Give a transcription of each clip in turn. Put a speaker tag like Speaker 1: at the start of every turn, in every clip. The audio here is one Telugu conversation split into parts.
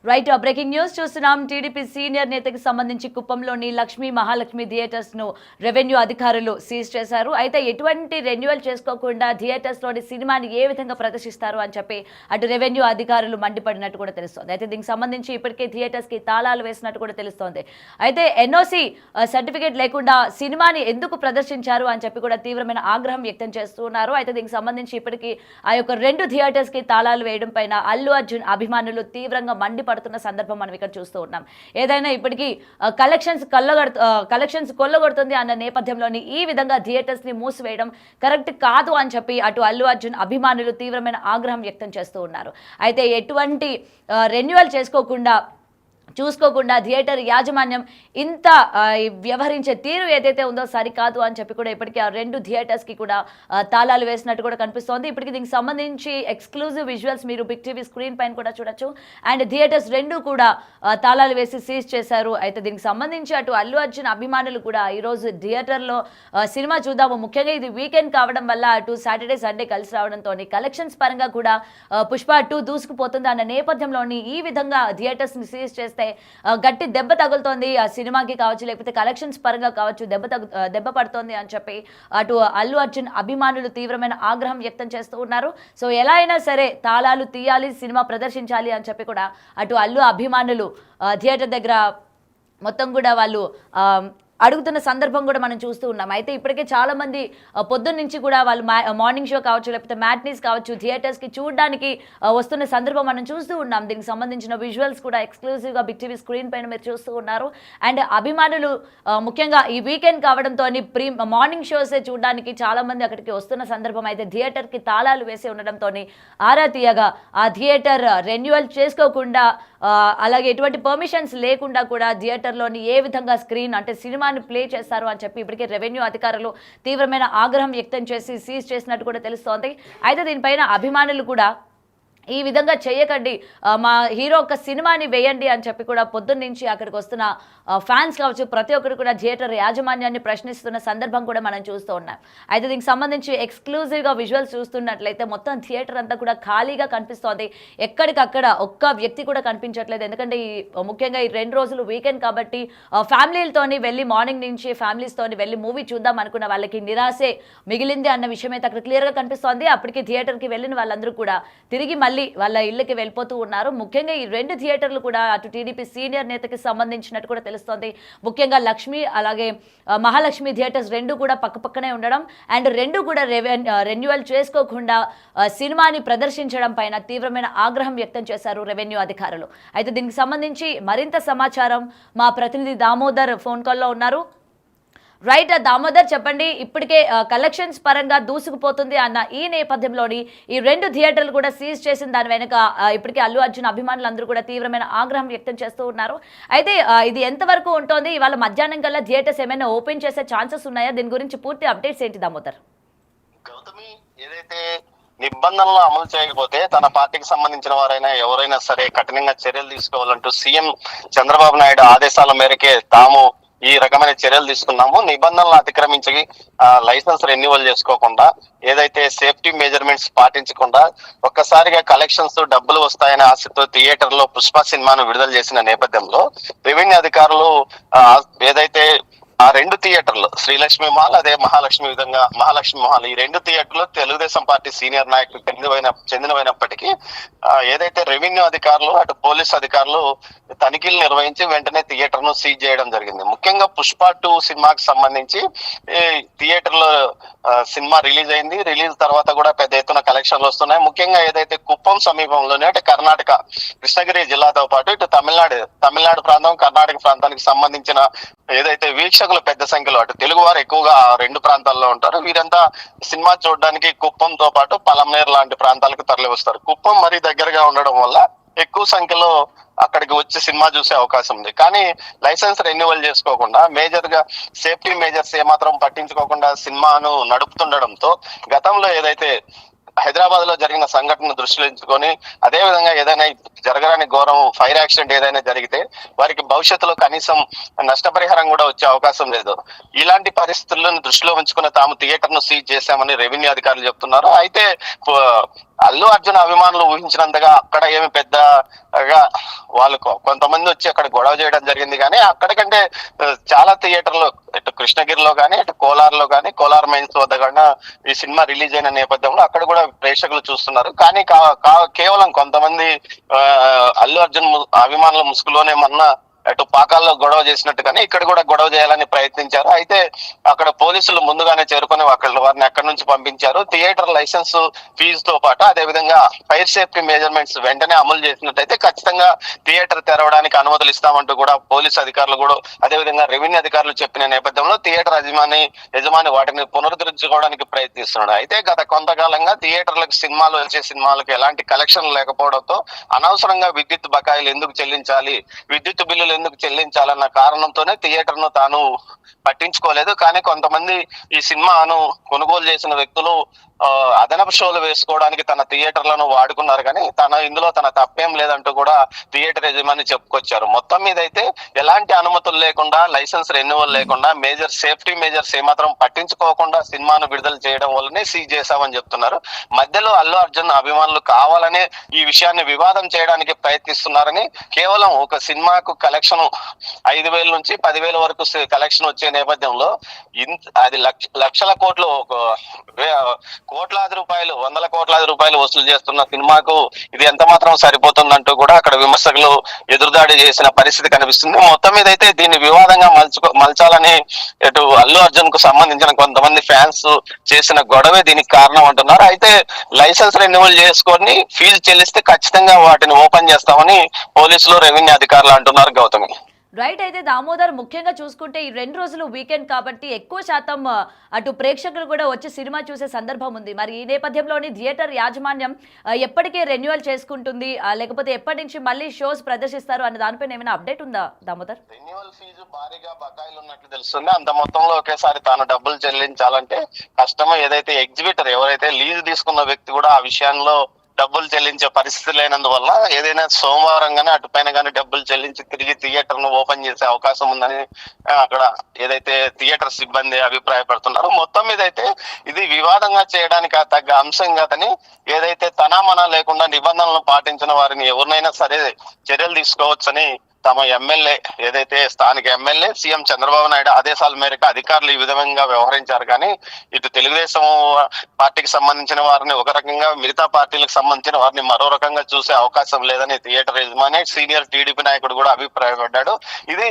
Speaker 1: రైట్ బ్రేకింగ్ న్యూస్ చూస్తున్నాం. టీడీపీ సీనియర్ నేతకి సంబంధించి కుప్పంలోని లక్ష్మీ మహాలక్ష్మి థియేటర్స్ ను రెవెన్యూ అధికారులు సీజ్ చేశారు. అయితే ఎటువంటి రెన్యువల్ చేసుకోకుండా థియేటర్స్ లోని సినిమాని ఏ విధంగా ప్రదర్శిస్తారు అని చెప్పి అటు రెవెన్యూ అధికారులు మండిపడినట్టు కూడా తెలుస్తోంది. అయితే దీనికి సంబంధించి ఇప్పటికే థియేటర్స్ కి తాళాలు వేసినట్టు కూడా తెలుస్తోంది. అయితే ఎన్ఓసి సర్టిఫికేట్ లేకుండా సినిమాని ఎందుకు ప్రదర్శించారు అని చెప్పి కూడా తీవ్రమైన ఆగ్రహం వ్యక్తం చేస్తున్నారు. అయితే దీనికి సంబంధించి ఇప్పటికీ ఆ యొక్క 2 థియేటర్స్ కి తాళాలు వేయడం పైన అల్లు అర్జున్ అభిమానులు తీవ్రంగా పడుతున్న సందర్భం మనం ఇక్కడ చూస్తూ ఉన్నాం. ఏదైనా ఇప్పటికీ కలెక్షన్స్ కొల్లగొడుతుంది అన్న నేపథ్యంలోని ఈ విధంగా థియేటర్స్ ని మూసివేయడం కరెక్ట్ కాదు అని చెప్పి అటు అల్లు అర్జున్ అభిమానులు తీవ్రమైన ఆగ్రహం వ్యక్తం చేస్తూ ఉన్నారు. అయితే ఎటువంటి రెన్యువల్ చూసుకోకుండా థియేటర్ యాజమాన్యం ఇంత వ్యవహరించే తీరు ఏదైతే ఉందో సరికాదు అని చెప్పి కూడా ఇప్పటికీ ఆ 2 థియేటర్స్కి కూడా తాళాలు వేసినట్టు కూడా కనిపిస్తోంది. ఇప్పటికి దీనికి సంబంధించి ఎక్స్క్లూజివ్ విజువల్స్ మీరు బిగ్ టీవీ స్క్రీన్ పైన కూడా చూడొచ్చు. అండ్ థియేటర్స్ 2 కూడా తాళాలు వేసి సీజ్ చేశారు. అయితే దీనికి సంబంధించి అటు అల్లు అర్జున్ అభిమానులు కూడా ఈరోజు థియేటర్లో సినిమా చూద్దాము, ముఖ్యంగా ఇది వీకెండ్ కావడం వల్ల అటు సాటర్డే సండే కలిసి రావడంతో కలెక్షన్స్ పరంగా కూడా పుష్ప 2 దూసుకుపోతుంది అన్న నేపథ్యంలోని ఈ విధంగా థియేటర్స్ని సీజ్ చేస్తే గట్టి దెబ్బ తగులుతోంది ఆ సినిమాకి కావచ్చు, లేకపోతే కలెక్షన్స్ పరంగా కావచ్చు, దెబ్బ పడుతోంది అని చెప్పి అటు అల్లు అర్జున్ అభిమానులు తీవ్రమైన ఆగ్రహం వ్యక్తం చేస్తూ ఉన్నారు. సో ఎలా అయినా సరే తాళాలు తీయాలి, సినిమా ప్రదర్శించాలి అని చెప్పి కూడా అటు అల్లు అభిమానులు థియేటర్ దగ్గర మొత్తం కూడా వాళ్ళు అడుగుతున్న సందర్భం కూడా మనం చూస్తూ ఉన్నాం. అయితే ఇప్పటికే చాలా మంది పొద్దున్న నుంచి కూడా వాళ్ళు మార్నింగ్ షో కావచ్చు, లేకపోతే మ్యాట్నీస్ కావచ్చు, థియేటర్స్కి చూడడానికి వస్తున్న సందర్భం మనం చూస్తూ ఉన్నాం. దీనికి సంబంధించిన విజువల్స్ కూడా ఎక్స్క్లూజివ్గా బిగ్ టీవీ స్క్రీన్ పైన మీరు చూస్తూ ఉన్నారు. అండ్ అభిమానులు ముఖ్యంగా ఈ వీకెండ్ కావడంతో మార్నింగ్ షోసే చూడడానికి చాలా మంది అక్కడికి వస్తున్న సందర్భం. అయితే థియేటర్కి తాళాలు వేసి ఉండడంతో ఆరా తీయగా ఆ థియేటర్ రెన్యువల్ చేసుకోకుండా అలాగే ఎటువంటి పర్మిషన్స్ లేకుండా కూడా థియేటర్లోని ఏ విధంగా స్క్రీన్ అంటే సినిమాని ప్లే చేస్తారు అని చెప్పి ఇప్పటికే రెవెన్యూ అధికారులు తీవ్రమైన ఆగ్రహం వ్యక్తం చేసి సీజ్ చేసినట్టు కూడా తెలుస్తోంది. అయితే దీనిపైన అభిమానులు కూడా ఈ విధంగా చేయకండి, మా హీరో ఒక సినిమాని వేయండి అని చెప్పి కూడా పొద్దున్న నుంచి అక్కడికి వస్తున్న ఫ్యాన్స్ కావచ్చు ప్రతి ఒక్కరు కూడా థియేటర్ యాజమాన్యాన్ని ప్రశ్నిస్తున్న సందర్భం కూడా మనం చూస్తూ ఉన్నాం. అయితే దీనికి సంబంధించి ఎక్స్క్లూజివ్గా విజువల్స్ చూస్తున్నట్లయితే మొత్తం థియేటర్ అంతా కూడా ఖాళీగా కనిపిస్తోంది. ఎక్కడికక్కడ ఒక్క వ్యక్తి కూడా కనిపించట్లేదు. ఎందుకంటే ముఖ్యంగా ఈ 2 రోజులు వీకెండ్ కాబట్టి ఫ్యామిలీలతోని వెళ్ళి మార్నింగ్ నుంచి ఫ్యామిలీస్తోని వెళ్ళి మూవీ చూద్దాం అనుకున్న వాళ్ళకి నిరాశే మిగిలింది అన్న విషయం అయితే అక్కడ క్లియర్గా కనిపిస్తోంది. అప్పటికి థియేటర్కి వెళ్ళిన వాళ్ళందరూ కూడా తిరిగి మళ్ళీ వాళ్ళ ఇళ్ళకి వెళ్ళిపోతూ ఉన్నారు. ముఖ్యంగా ఈ 2 థియేటర్లు కూడా అటు టీడీపీ సీనియర్ నేతకి సంబంధించినట్టు కూడా తెలుస్తోంది. ముఖ్యంగా లక్ష్మి అలాగే మహాలక్ష్మి థియేటర్స్ 2 కూడా పక్కపక్కనే ఉండడం అండ్ 2 కూడా రెన్యువల్ చేసుకోకుండా సినిమాని ప్రదర్శించడం పైన తీవ్రమైన ఆగ్రహం వ్యక్తం చేశారు రెవెన్యూ అధికారులు. అయితే దీనికి సంబంధించి మరింత సమాచారం మా ప్రతినిధి దామోదర్ ఫోన్ కాల్లో ఉన్నారు. రైట్ దామోదర్, చెప్పండి. ఇప్పటికే కలెక్షన్స్ పరంగా దూసుకుపోతుంది అన్న ఈ నేపథ్యంలోని ఈ 2 థియేటర్లు కూడా సీజ్ చేసిన దాని వెనుక ఇప్పటికే అల్లు అర్జున్ అభిమానులు అందరూ కూడా తీవ్రమైన ఆగ్రహం వ్యక్తం చేస్తూ ఉన్నారు. అయితే ఇది ఎంతవరకు ఉంటుంది? ఇవాళ మధ్యాహ్నం కల్లా థియేటర్స్ ఏమైనా ఓపెన్ చేసే ఛాన్సెస్ ఉన్నాయా? దీని గురించి పూర్తి అప్డేట్స్ ఏంటి దామోదర్?
Speaker 2: గౌతమి, ఏదైతే నిబంధనలు అమలు చేయకపోతే తన పార్టీకి సంబంధించిన వారైనా ఎవరైనా సరే కఠినంగా చర్యలు తీసుకోవాలంటూ సీఎం చంద్రబాబు నాయుడు ఆదేశాల మేరకే తాము ఈ రకమైన చర్యలు తీసుకున్నాము. నిబంధనలు అతిక్రమించి లైసెన్స్ రెన్యువల్ చేసుకోకుండా, ఏదైతే సేఫ్టీ మెజర్మెంట్స్ పాటించకుండా ఒక్కసారిగా కలెక్షన్స్ డబ్బులు వస్తాయనే ఆశతో థియేటర్ లో పుష్ప సినిమాను విడుదల చేసిన నేపథ్యంలో రెవెన్యూ అధికారులు ఏదైతే ఆ 2 థియేటర్లు శ్రీలక్ష్మి మాల్ అదే మహాలక్ష్మి మహాల్ ఈ 2 థియేటర్లు తెలుగుదేశం పార్టీ సీనియర్ నాయకులు చెందినవైనప్పటికీ ఏదైతే రెవెన్యూ అధికారులు అటు పోలీస్ అధికారులు తనిఖీలు నిర్వహించి వెంటనే థియేటర్ ను సీజ్ చేయడం జరిగింది. ముఖ్యంగా పుష్ప 2 సినిమాకి సంబంధించి థియేటర్ లో సినిమా రిలీజ్ అయింది. రిలీజ్ తర్వాత కూడా పెద్ద ఎత్తున కలెక్షన్లు వస్తున్నాయి. ముఖ్యంగా ఏదైతే కుప్పం సమీపంలోనే అంటే కర్ణాటక కృష్ణగిరి జిల్లాతో పాటు ఇటు తమిళనాడు ప్రాంతం కర్ణాటక ప్రాంతానికి సంబంధించిన ఏదైతే వీక్షకులు పెద్ద సంఖ్యలో అటు తెలుగు వారు ఎక్కువగా 2 ప్రాంతాల్లో ఉంటారు. వీరంతా సినిమా చూడడానికి కుప్పంతో పాటు పలమనేరు లాంటి ప్రాంతాలకు తరలి వస్తారు. కుప్పం మరీ దగ్గరగా ఉండడం వల్ల ఎక్కువ సంఖ్యలో అక్కడికి వచ్చి సినిమా చూసే అవకాశం ఉంది. కానీ లైసెన్స్ రెన్యువల్ చేసుకోకుండా మేజర్ గా సేఫ్టీ మెజర్స్ ఏమాత్రం పట్టించుకోకుండా సినిమాను నడుపుతుండడంతో గతంలో ఏదైతే హైదరాబాద్ లో జరిగిన సంఘటన దృష్టిలో ఉంచుకొని అదే విధంగా ఏదైనా జరగరాని ఘోరం ఫైర్ యాక్సిడెంట్ ఏదైనా జరిగితే వారికి భవిష్యత్తులో కనీసం నష్టపరిహారం కూడా వచ్చే అవకాశం లేదు. ఇలాంటి పరిస్థితులను దృష్టిలో ఉంచుకుని తాము థియేటర్ ను సీజ్ చేశామని రెవెన్యూ అధికారులు చెప్తున్నారు. అయితే అల్లు అర్జున్ అభిమానులు ఊహించినంతగా అక్కడ ఏమి పెద్దగా వాళ్ళు కొంతమంది వచ్చి అక్కడ గొడవ చేయడం జరిగింది, కానీ అక్కడికంటే చాలా థియేటర్లు ఇటు కృష్ణగిరిలో కానీ ఇటు కోలార్లో కానీ కోలార్ మైన్స్ వద్ద కూడా ఈ సినిమా రిలీజ్ అయిన నేపథ్యంలో అక్కడ కూడా ప్రేక్షకులు చూస్తున్నారు. కానీ కేవలం కొంతమంది అల్లు అర్జున్ అభిమానుల ముసుగులోనే మొన్న అటు పాకాల్లో గొడవ చేసినట్టుగానే ఇక్కడ కూడా గొడవ చేయాలని ప్రయత్నించారు. అయితే అక్కడ పోలీసులు ముందుగానే చేరుకొని వారిని అక్కడి నుంచి పంపించారు. థియేటర్ లైసెన్స్ ఫీజుతో పాటు అదేవిధంగా ఫైర్ సేఫ్టీ మెజర్మెంట్స్ వెంటనే అమలు చేసినట్టయితే ఖచ్చితంగా థియేటర్ తెరవడానికి అనుమతులు ఇస్తామంటూ కూడా పోలీసు అధికారులు కూడా అదేవిధంగా రెవెన్యూ అధికారులు చెప్పిన నేపథ్యంలో థియేటర్ యజమాని వాటిని పునరుద్ధరించుకోవడానికి ప్రయత్నిస్తున్నాడు. అయితే గత కొంతకాలంగా థియేటర్లకు సినిమాలకు ఎలాంటి కలెక్షన్ లేకపోవడంతో అనవసరంగా విద్యుత్ బకాయిలు ఎందుకు చెల్లించాలి, విద్యుత్ బిల్లులు ఎందుకు చెల్లించాలన్న కారణంతోనే థియేటర్ ను తాను పట్టించుకోలేదు. కానీ కొంతమంది ఈ సినిమాను కొనుగోలు చేసిన వ్యక్తులు అదనపు షోలు వేసుకోవడానికి తన థియేటర్లను వాడుకున్నారు, కానీ ఇందులో తన తప్పేం లేదంటూ కూడా థియేటర్ యజమాని చెప్పుకొచ్చారు. మొత్తం మీద అయితే ఎలాంటి అనుమతులు లేకుండా, లైసెన్స్ రెన్యువల్ లేకుండా, సేఫ్టీ మెజర్స్ ఏమాత్రం పట్టించుకోకుండా సినిమాను విడుదల చేయడం వల్లనే సీజ్ చేశామని చెప్తున్నారు. మధ్యలో అల్లు అర్జున్ అభిమానులు కావాలనే ఈ విషయాన్ని వివాదం చేయడానికి ప్రయత్నిస్తున్నారని, కేవలం ఒక సినిమాకు కలెక్షన్ 5,000 నుంచి 10,000 వరకు కలెక్షన్ వచ్చే నేపథ్యంలో అది లక్షల కోట్లు, కోట్లాది రూపాయలు, వందల కోట్లాది రూపాయలు వసూలు చేస్తున్న సినిమాకు ఇది ఎంత మాత్రం సరిపోతుందంటూ కూడా అక్కడ విమర్శకులు ఎదురుదాడి చేసిన పరిస్థితి కనిపిస్తుంది. మొత్తం మీద అయితే దీన్ని వివాదంగా మలచాలని ఇటు అల్లు అర్జున్ కు సంబంధించిన కొంతమంది ఫ్యాన్స్ చేసిన గొడవే దీనికి కారణం అంటున్నారు. అయితే లైసెన్స్ రెన్యువల్ చేసుకొని ఫీజు చెల్లిస్తే ఖచ్చితంగా వాటిని ఓపెన్ చేస్తామని పోలీసులు, రెవెన్యూ అధికారులు అంటున్నారు. గౌతమి,
Speaker 1: రైట్. అయితే దామోదర్, ముఖ్యంగా చూసుకుంటే ఈ 2 రోజులు వీకెండ్ కాబట్టి ఎక్కువ శాతం అటు ప్రేక్షకులు కూడా వచ్చి సినిమా చూసే సందర్భం ఉంది. మరి ఈ నేపథ్యంలోని థియేటర్ యాజమాన్యం ఎప్పటికీ రెన్యువల్ చేసుకుంటుంది, లేకపోతే ఎప్పటి నుంచి మళ్ళీ షోస్ ప్రదర్శిస్తారు అన్న దానిపైన ఏమైనా అప్డేట్ ఉందా దామోదర్?
Speaker 2: రెన్యువల్ ఫీజు భారీగా బకాయిలు ఉన్నట్లు తెలుస్తుంది. అంత మొత్తంలో ఒకేసారి తాను డబ్బులు చెల్లించాలంటే కష్టమే. ఏదైతే ఎగ్జిబిటర్ ఎవరైతే లీజు తీసుకున్న వ్యక్తి కూడా ఆ విషయంలో డబ్బులు చెల్లించే పరిస్థితి లేనందువల్ల ఏదైనా సోమవారం గానీ అటుపైన కానీ డబ్బులు చెల్లించి తిరిగి థియేటర్ ను ఓపెన్ చేసే అవకాశం ఉందని అక్కడ ఏదైతే థియేటర్ సిబ్బంది అభిప్రాయపడుతున్నారో, మొత్తం మీద అయితే ఇది వివాదంగా చేయడానికి తగ్గ అంశం కాదని, ఏదైతే తనామనా లేకుండా నిబంధనలను పాటించిన వారిని ఎవరినైనా సరే చర్యలు తీసుకోవచ్చని తమ ఎమ్మెల్యే, ఏదైతే స్థానిక ఎమ్మెల్యే సీఎం చంద్రబాబు నాయుడు ఆదేశాల మేరకు అధికారులు ఈ విధంగా వ్యవహరించారు. కానీ ఇటు తెలుగుదేశం పార్టీకి సంబంధించిన వారిని ఒక రకంగా, మిగతా పార్టీలకు సంబంధించిన వారిని మరో రకంగా చూసే అవకాశం లేదని థియేటర్ యజమాని, సీనియర్ టీడీపీ నాయకుడు కూడా అభిప్రాయపడ్డాడు. ఇది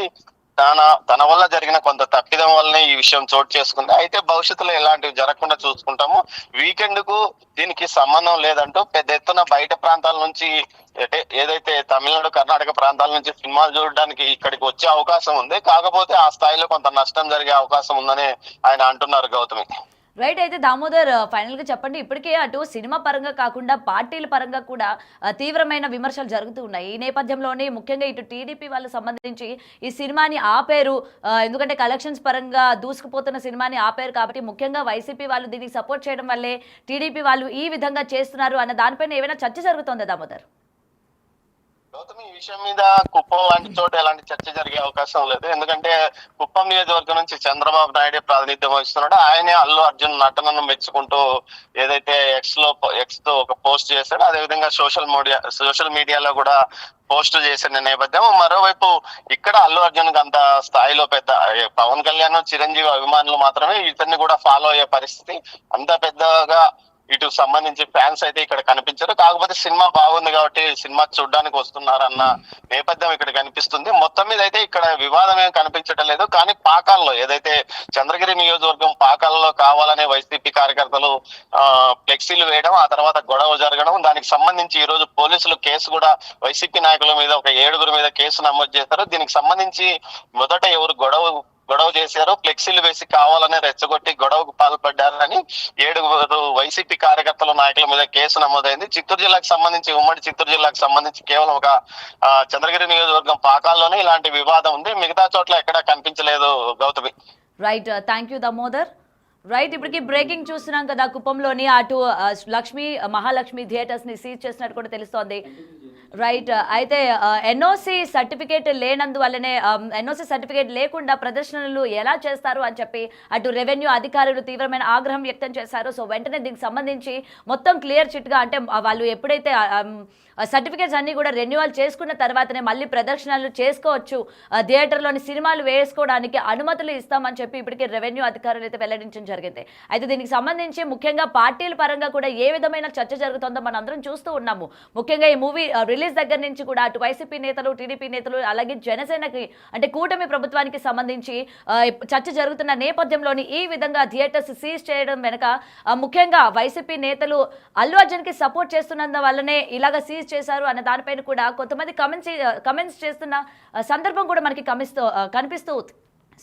Speaker 2: తన వల్ల జరిగిన కొంత తప్పిదం వల్లనే ఈ విషయం చోటు చేసుకుంది. అయితే భవిష్యత్తులో ఇలాంటివి జరగకుండా చూసుకుంటాము. వీకెండ్ కు దీనికి సంబంధం లేదంటూ పెద్ద ఎత్తున బయట ప్రాంతాల నుంచి, ఏదైతే తమిళనాడు, కర్ణాటక ప్రాంతాల నుంచి సినిమాలు చూడడానికి ఇక్కడికి వచ్చే అవకాశం ఉంది. కాకపోతే ఆ స్థాయిలో కొంత నష్టం జరిగే అవకాశం ఉందని ఆయన అంటున్నారు. గౌతమి,
Speaker 1: రైట్. అయితే దామోదర్, ఫైనల్గా చెప్పండి, ఇప్పటికే అటు సినిమా పరంగా కాకుండా పార్టీల పరంగా కూడా తీవ్రమైన విమర్శలు జరుగుతూ ఉన్నాయి. ఈ నేపథ్యంలోనే ముఖ్యంగా ఇటు టీడీపీ వాళ్ళకి సంబంధించి ఈ సినిమాని ఆపేరు, ఎందుకంటే కలెక్షన్స్ పరంగా దూసుకుపోతున్న సినిమాని ఆపేరు కాబట్టి ముఖ్యంగా వైసీపీ వాళ్ళు దీనికి సపోర్ట్ చేయడం వల్లే టీడీపీ వాళ్ళు ఈ విధంగా చేస్తున్నారు అన్న దానిపైన ఏమైనా చర్చ జరుగుతుందా దామోదర్?
Speaker 2: గౌతమి, ఈ విషయం మీద కుప్పం లాంటి చోట ఎలాంటి చర్చ జరిగే అవకాశం లేదు. ఎందుకంటే కుప్పం నియోజకవర్గం నుంచి చంద్రబాబు నాయుడే ప్రాతినిధ్యం వహిస్తున్నాడు. ఆయనే అల్లు అర్జున్ నటనను మెచ్చుకుంటూ ఏదైతే ఎక్స్ తో ఒక పోస్ట్ చేశాడో, అదేవిధంగా సోషల్ మీడియాలో కూడా పోస్ట్ చేసిన నేపథ్యం. మరోవైపు ఇక్కడ అల్లు అర్జున్ కి అంత స్థాయిలో పెద్ద పవన్ కళ్యాణ్, చిరంజీవి అభిమానులు మాత్రమే ఇతన్ని కూడా ఫాలో అయ్యే పరిస్థితి, అంత పెద్దగా ఇటు సంబంధించి ఫ్యాన్స్ అయితే ఇక్కడ కనిపించారు. కాకపోతే సినిమా బాగుంది కాబట్టి సినిమా చూడడానికి వస్తున్నారన్న నేపథ్యం ఇక్కడ కనిపిస్తుంది. మొత్తం మీద అయితే ఇక్కడ వివాదం ఏం కనిపించడం లేదు. కానీ పాకాల్లో, ఏదైతే చంద్రగిరి నియోజకవర్గం పాకాల్లో కావాలనే వైసీపీ కార్యకర్తలు ఫ్లెక్సీలు వేయడం, ఆ తర్వాత గొడవ జరగడం, దానికి సంబంధించి ఈ రోజు పోలీసులు కేసు కూడా వైసీపీ నాయకుల మీద ఒక 7 మీద కేసు నమోదు చేశారు. దీనికి సంబంధించి మొదట ఎవరు గొడవ చేశారు, ఫ్లెక్సీలు వేసి కావాలని రెచ్చగొట్టి గొడవకు పాల్పడ్డారని 7 వైసీపీ కార్యకర్తల నాయకుల మీద కేసు నమోదైంది. చిత్తూరు జిల్లాకు సంబంధించి, ఉమ్మడి చిత్తూరు జిల్లాకు సంబంధించి కేవలం ఒక చంద్రగిరి నియోజకవర్గం పాకాల్లోనే ఇలాంటి వివాదం ఉంది, మిగతా చోట్ల ఎక్కడా కనిపించలేదు. Gautami,
Speaker 1: right. Thank you Damodar. Right, ఇప్పటికి బ్రేకింగ్ చూస్తున్నాం కదా, కుప్పంలోని అటు మహాలక్ష్మి థియేటర్స్ ని సీజ్ చేసినట్టు కూడా తెలుస్తోంది. రైట్. అయితే ఎన్ఓసి సర్టిఫికేట్ లేనందువల్లనే ఎన్ఓసి సర్టిఫికేట్ లేకుండా ప్రదర్శనలు ఎలా చేస్తారు అని చెప్పి అటు రెవెన్యూ అధికారులు తీవ్రమైన ఆగ్రహం వ్యక్తం చేశారు. సో వెంటనే దీనికి సంబంధించి మొత్తం క్లియర్ చిట్గా అంటే వాళ్ళు ఎప్పుడైతే సర్టిఫికేట్స్ అన్నీ కూడా రెన్యువల్ చేసుకున్న తర్వాతనే మళ్ళీ ప్రదర్శనలు చేసుకోవచ్చు, థియేటర్లోని సినిమాలు వేసుకోవడానికి అనుమతులు ఇస్తామని చెప్పి ఇప్పటికే రెవెన్యూ అధికారులు అయితే వెల్లడించడం జరిగింది. అయితే దీనికి సంబంధించి ముఖ్యంగా పార్టీల పరంగా కూడా ఏ విధమైన చర్చ జరుగుతుందో మనం అందరం చూస్తూ ఉన్నాము. ముఖ్యంగా ఈ మూవీ రిలీజ్ దగ్గర నుంచి కూడా అటు వైసీపీ నేతలు, టీడీపీ నేతలు, అలాగే జనసేనకి అంటే కూటమి ప్రభుత్వానికి సంబంధించి చర్చ జరుగుతున్న నేపథ్యంలోని ఈ విధంగా థియేటర్స్ సీజ్ చేయడం వెనక ముఖ్యంగా వైసీపీ నేతలు అల్లు అర్జున్కి సపోర్ట్ చేస్తున్నందు వల్లనే ఇలాగ సీజ్ చేశారు అన్న దానిపైన కూడా కొంతమంది కమెంట్స్ చేస్తున్న సందర్భం కూడా మనకి కనిపిస్తూ.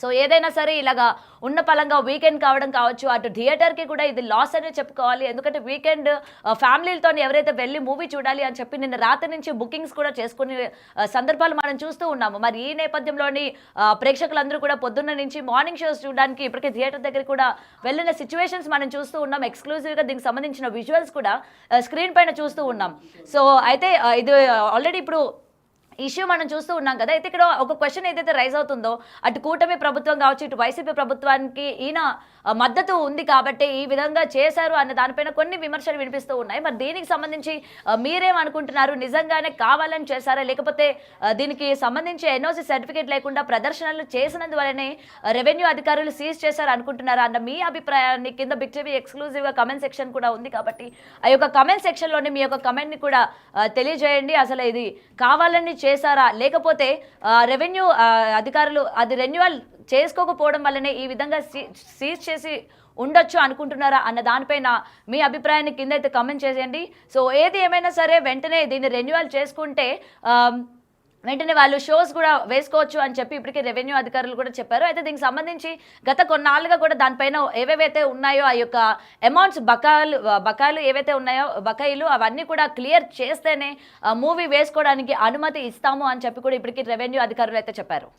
Speaker 1: సో ఏదైనా సరే ఇలాగా ఉన్న పలంగా వీకెండ్ కావడం కావచ్చు, అటు థియేటర్కి కూడా ఇది లాస్ అనే చెప్పుకోవాలి. ఎందుకంటే వీకెండ్ ఫ్యామిలీలతో ఎవరైతే వెళ్ళి మూవీ చూడాలి అని చెప్పి నిన్న రాత్రి నుంచి బుకింగ్స్ కూడా చేసుకునే సందర్భాలు మనం చూస్తూ ఉన్నాము. మరి ఈ నేపథ్యంలోని ప్రేక్షకులందరూ కూడా పొద్దున్న నుంచి మార్నింగ్ షోస్ చూడడానికి ఇప్పటికే థియేటర్ దగ్గర కూడా వెళ్ళిన సిచ్యువేషన్స్ మనం చూస్తూ ఉన్నాం. ఎక్స్క్లూజివ్గా దీనికి సంబంధించిన విజువల్స్ కూడా స్క్రీన్ పైన చూస్తూ ఉన్నాం. సో అయితే ఇది ఆల్రెడీ ఇప్పుడు ఇష్యూ మనం చూస్తూ ఉన్నాం కదా. అయితే ఇక్కడ ఒక క్వశ్చన్ ఏదైతే రైజ్ అవుతుందో, అటు కూటమి ప్రభుత్వం కావచ్చు, ఇటు వైసీపీ ప్రభుత్వానికి ఈయన మద్దతు ఉంది కాబట్టి ఈ విధంగా చేశారు అన్న దానిపైన కొన్ని విమర్శలు వినిపిస్తూ ఉన్నాయి. మరి దీనికి సంబంధించి మీరేమనుకుంటున్నారు? నిజంగానే కావాలని చేశారా, లేకపోతే దీనికి సంబంధించి ఎన్ఓసి సర్టిఫికేట్ లేకుండా ప్రదర్శనలు చేసినందువల్లనే రెవెన్యూ అధికారులు సీజ్ చేశారు అనుకుంటున్నారా అన్న మీ అభిప్రాయాన్ని కింద బిగ్ టీవీ ఎక్స్క్లూజివ్గా కమెంట్ సెక్షన్ కూడా ఉంది కాబట్టి ఆ యొక్క కమెంట్ సెక్షన్లోనే మీ యొక్క కమెంట్ని కూడా తెలియజేయండి. అసలు ఇది కావాలని చేశారా, లేకపోతే రెవెన్యూ అధికారులు అది రెన్యువల్ చేసుకోకపోవడం వల్లనే ఈ విధంగా సీజ్ చేసి ఉండొచ్చు అనుకుంటున్నారా అన్న దానిపైన మీ అభిప్రాయాన్ని కింద అయితే కమెంట్ చేసేయండి. సో ఏది ఏమైనా సరే వెంటనే దీన్ని రెన్యువల్ చేసుకుంటే వెంటనే వాళ్ళు షోస్ కూడా వేసుకోవచ్చు అని చెప్పి ఇప్పటికే రెవెన్యూ అధికారులు కూడా చెప్పారు. అయితే దీనికి సంబంధించి గత కొన్నాళ్ళుగా కూడా దానిపైన ఏవేవైతే ఉన్నాయో ఆ యొక్క అమౌంట్స్ బకాయిలు ఏవైతే ఉన్నాయో బకాయిలు అవన్నీ కూడా క్లియర్ చేస్తేనే మూవీ వేసుకోవడానికి అనుమతి ఇస్తాము అని చెప్పి కూడా ఇప్పటికీ రెవెన్యూ అధికారులు అయితే చెప్పారు.